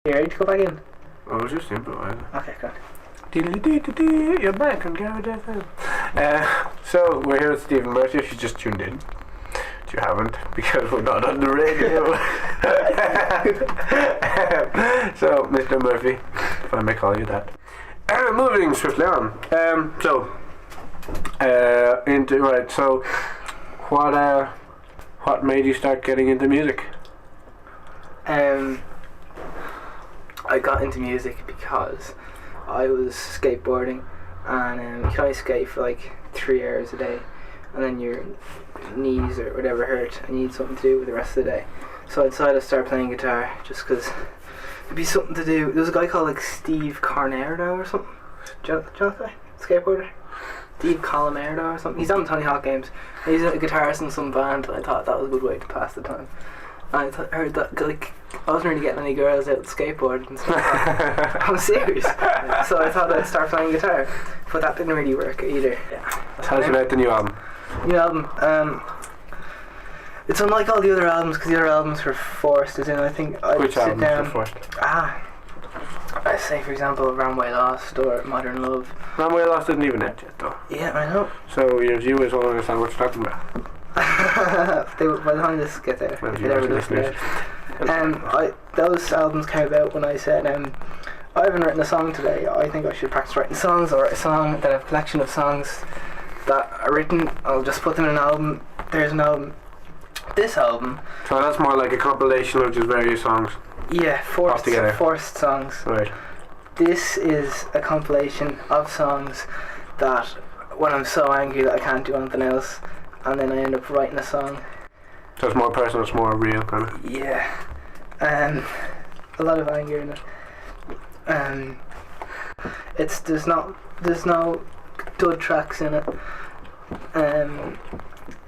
You ready to go back in? Oh, it was just improvising. Okay, good. You're back on Garrett FM. So, we're here with Stephen Murphy, if you just tuned in. If you haven't, because we're not on the radio. So, Mr. Murphy, if I may call you that. Moving swiftly on. So, what made you start getting into music? I got into music because I was skateboarding, and you can only skate for like 3 hours a day, and then your knees or whatever hurt, and you need something to do with the rest of the day. So I decided to start playing guitar just because it'd be something to do. There was a guy called like Steve Cornardo or something. Do you know that guy? Skateboarder? Steve Colomardo or something. He's on Tony Hawk games. He's a guitarist in some band, and I thought that was a good way to pass the time. And I heard that like I wasn't really getting any girls out skateboarding, and so I'm serious. So I thought I'd start playing guitar, but that didn't really work either. Yeah. Tell us about the new album. New album. It's unlike all the other albums because the other albums were forced. As in, I think I would sit down. Which albums were forced? I say for example, Runway Lost or Modern Love. Runway Lost isn't even out yet, though. Yeah, I know. So your viewers won't understand what you're talking about. By the time this gets out, those albums came about when I said, I haven't written a song today. I think I should practice writing songs, or write a song that I have a collection of songs that are written. I'll just put them in an album. There's an album. This album. So that's more like a compilation of just various songs. Yeah, forced songs. Right. This is a compilation of songs that when I'm so angry that I can't do anything else, and then I end up writing a song. So it's more personal, it's more real, kind of. Yeah. A lot of anger in it. There's no dud tracks in it.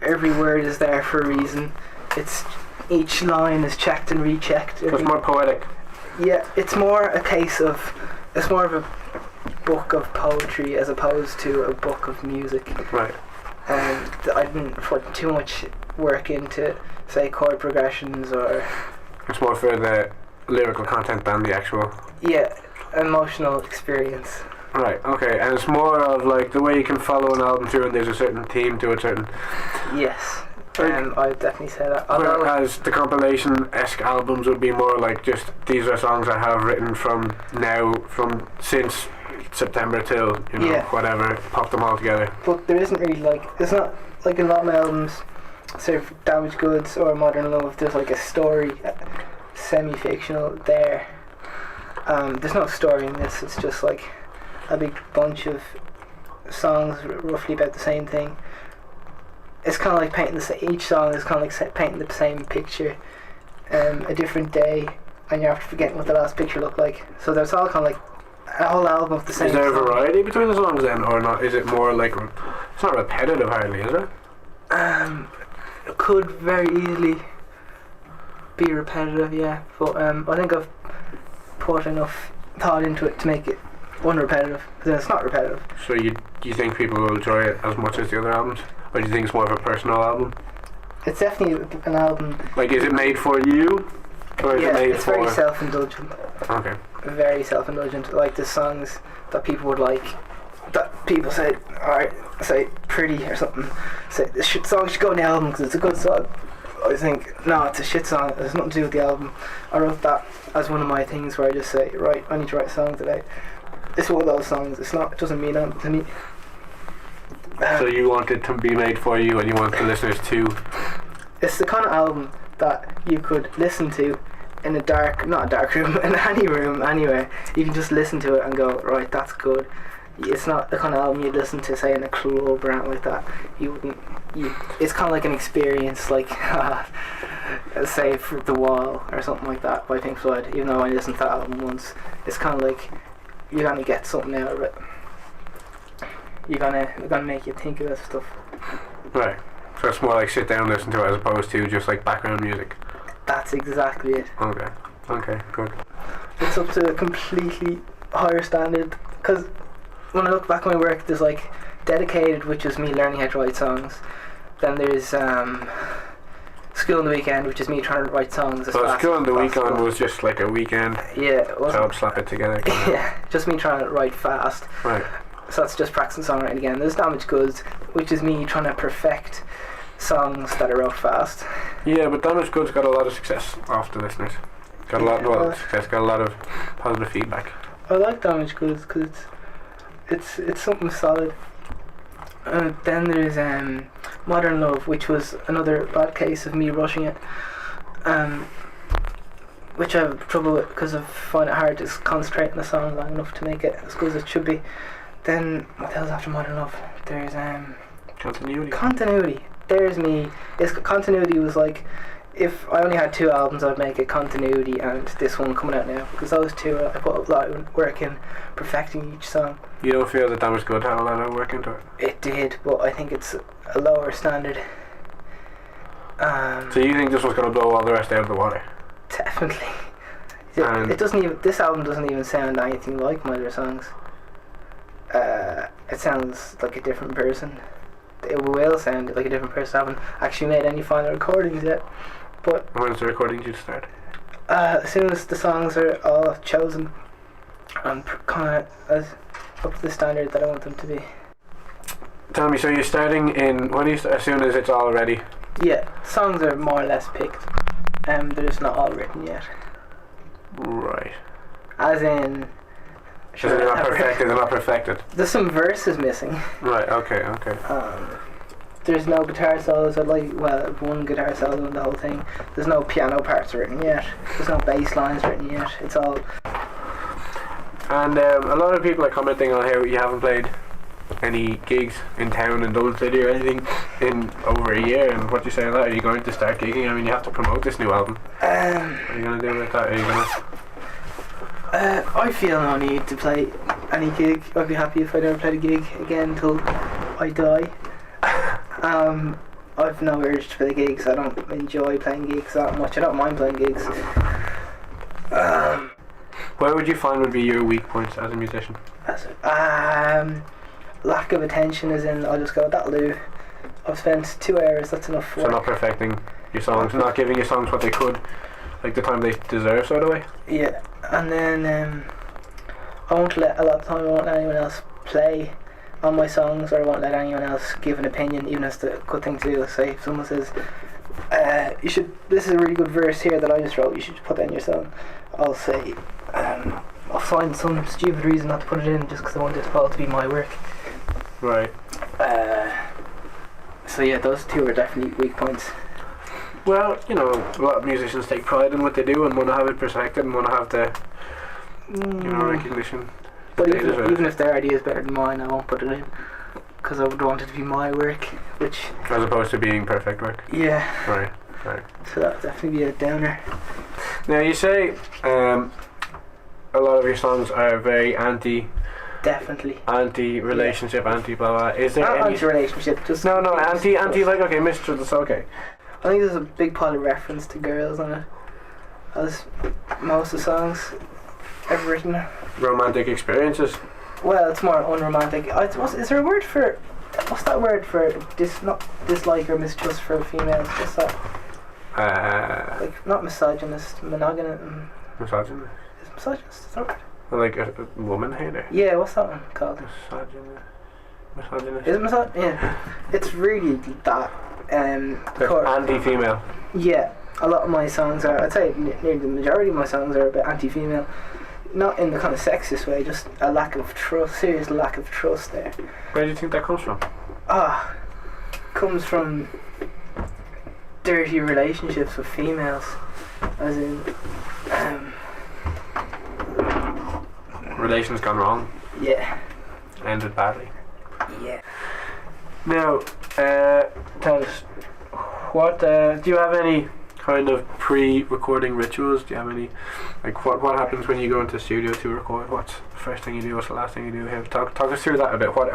Every word is there for a reason. Each line is checked and rechecked. So it's more poetic. Yeah, it's more of a book of poetry as opposed to a book of music. Right. And I didn't put too much work into, say, chord progressions or... It's more for the lyrical content than the actual... Yeah, emotional experience. Right, okay, and it's more of like the way you can follow an album through and there's a certain theme to a certain... Yes, I'd definitely say that. Whereas the compilation-esque albums would be more like just, these are songs I have written since September till, whatever, pop them all together. But there isn't really it's not like in a lot of my albums, say for Damaged Goods or Modern Love, there's like a story, semi-fictional there. There's no story in this, it's just like a big bunch of songs roughly about the same thing. It's kind of like each song is kind of like painting the same picture, a different day, and you're after forgetting what the last picture looked like. So there's all kind of like a whole album of the same. Is there a song. variety between the songs then, or not? Is it more like, it's not repetitive hardly, is it? It could very easily be repetitive, yeah, but I think I've put enough thought into it to make it unrepetitive, then it's not repetitive. So you think people will enjoy it as much as the other albums? Or do you think it's more of a personal album? It's definitely an album. Like, is it made for you? Or is it made it's for... very self-indulgent. Okay. Very self-indulgent. Like the songs that people would like, that people say, alright, say pretty or something, say this song should go in the album because it's a good song. I think, no, it's a shit song, it has nothing to do with the album. I wrote that as one of my things where I just say, right, I need to write a song today. It's one of those songs, it doesn't mean anything to me. So you want it to be made for you and you want the listeners to... It's the kind of album that you could listen to in not a dark room, in any room, anywhere. You can just listen to it and go, right, that's good. It's not the kind of album you'd listen to, say, in a club or anything like that. It's kind of like an experience, like, say, for The Wall or something like that by Pink Floyd. Even though I listened to that album once, it's kind of like you're going to get something out of it. You're gonna make you think about stuff. Right. So it's more like sit down and listen to it as opposed to just like background music. That's exactly it. Okay, good. It's up to a completely higher standard, because when I look back on my work, there's like Dedicated, which is me learning how to write songs. Then there's School on the Weekend, which is me trying to write songs as So fast School on the as Weekend possible. was just like a weekend Yeah, it wasn't. job, slap it together. Yeah, just me trying to write fast. Right. So that's just practicing songwriting again. There's Damaged Goods, which is me trying to perfect songs that are wrote fast. Yeah, but Damaged Goods got a lot of success off the listeners. Got a lot, well, success. Got a lot of positive feedback. I like Damaged Goods because it's something solid. Then there's Modern Love, which was another bad case of me rushing it, which I have trouble with because I find it hard to concentrate on the song long enough to make it as good as it should be. Then what else after Modern Love? There's Continuity. There's me. Continuity was like, if I only had 2 albums, I'd make it Continuity and this one coming out now, because those 2 I put a lot of work in perfecting each song. You don't feel that Damaged Goods had a lot of work into it? It did, but I think it's a lower standard. So you think this was going to blow all the rest out of the water? Definitely. It doesn't even. This album doesn't even sound anything like my other songs. It sounds like a different person. It will sound like a different person. I haven't actually made any final recordings yet, but When's the recording due to start? as soon as the songs are all chosen, I'm kind of as up to the standard that I want them to be. Tell me, so you're starting in as soon as it's all ready? Yeah, songs are more or less picked. They're just not all written yet. Right. As in, So they're not perfected. They're not perfected. there's some verses missing. Right. Okay. There's no guitar solos. I'd like, well, one guitar solo in the whole thing. There's no piano parts written yet. There's no bass lines written yet. It's all. And a lot of people are commenting on how you haven't played any gigs in town in Dublin City or anything in over a year. And what do you say on that? Are you going to start gigging? I mean, you have to promote this new album. What are you going to do with that? Are you going to? I feel no need to play any gig. I'd be happy if I never played a gig again until I die. I've no urge to play gigs. I don't enjoy playing gigs that much. I don't mind playing gigs. Where would you find would be your weak points as a musician? Lack of attention, as in I'll just go, that'll do. I've spent 2 hours, that's enough So work. not perfecting your songs, not giving your songs what they could, like the time they deserve, sort of way. Yeah, and then I won't let anyone else play on my songs, or I won't let anyone else give an opinion, even if it's a good thing to do. Say if someone says, this is a really good verse here that I just wrote, you should put that in your song, I'll say, I'll find some stupid reason not to put it in just because I want it all to be my work. Right. So yeah, those 2 are definitely weak points. Well, you know, a lot of musicians take pride in what they do and want to have it perfected and want to have the, recognition. But even if their idea is better than mine, I won't put it in because I would want it to be my work, which. As opposed to being perfect work. Yeah. Right. So that would definitely be a downer. Now you say a lot of your songs are very anti-relationship, anti-blah blah. Is there Not any anti-relationship, just No, anti like okay, Mr. That's okay. I think there's a big pile of reference to girls on it, as most of the songs ever written. Romantic experiences. Well, it's more unromantic. Is there a word for? What's that word for? Not dislike or mistrust for females. What's that? Like not misogynist, misogynist. Misogynist. Is misogynist? Is that word? Like a woman hater. Yeah, what's that one called? Misogynist. Is it misogynist? Yeah. It's really that. Anti-female. Yeah, a lot of my songs are. I'd say nearly the majority of my songs are a bit anti-female. Not in the kind of sexist way, just a lack of trust, serious lack of trust there. Where do you think that comes from? Comes from dirty relationships with females, as in relations gone wrong. Yeah. Ended badly. Yeah. Now, tell us, what do you have any kind of pre-recording rituals? Do you have any, like what happens when you go into the studio to record? What's the first thing you do? What's the last thing you do? Talk us through that a bit. What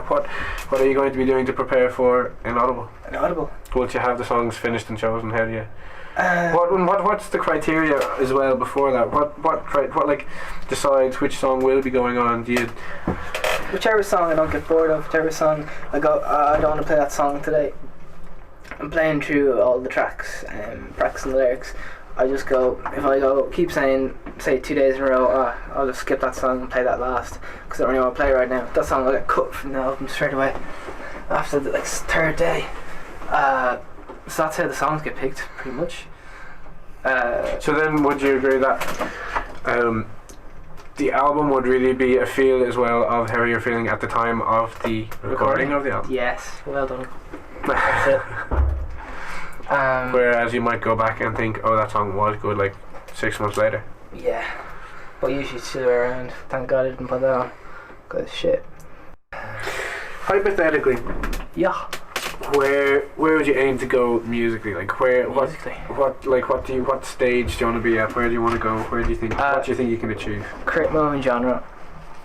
are you going to be doing to prepare for Inaudible? Once you have the songs finished and chosen, how do you? What's the criteria as well before that? What like decides which song will be going on? Do you? Whichever song I don't get bored of, whichever song I go, I don't want to play that song today. I'm playing through all the tracks and practicing the lyrics. I just go, if I go keep saying, say 2 days in a row, I'll just skip that song and play that last because I don't really want to play right now. That song will get cut from the album straight away after the like third day. So that's how the songs get picked, pretty much. So then, would you agree that the album would really be a feel as well of how you're feeling at the time of the recording of the album? Yes, well done. That's it. Whereas you might go back and think, oh, that song was good like 6 months later. Yeah, but usually it's the other way around. Thank God I didn't put that on. Cause shit. Hypothetically, Yeah. where would you aim to go musically? Like Musically. what stage do you want to be at? Where do you want to go? Where do you think what do you think you can achieve? Create my own genre.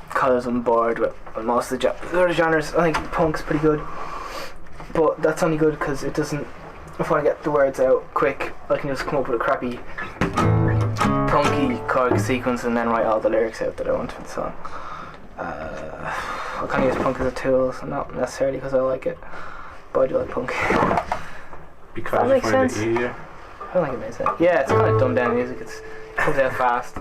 Cause I'm bored with most of the other genres. I think punk's pretty good, but that's only good because it doesn't. If I get the words out quick, I can just come up with a crappy punky chord sequence and then write all the lyrics out that I want for the song. I kind of use punk as a tool, so not necessarily because I like it, but I do like punk. Because that you makes find sense. it easier. I don't think it makes sense. Yeah, it's kind of dumbed down music. It comes out fast.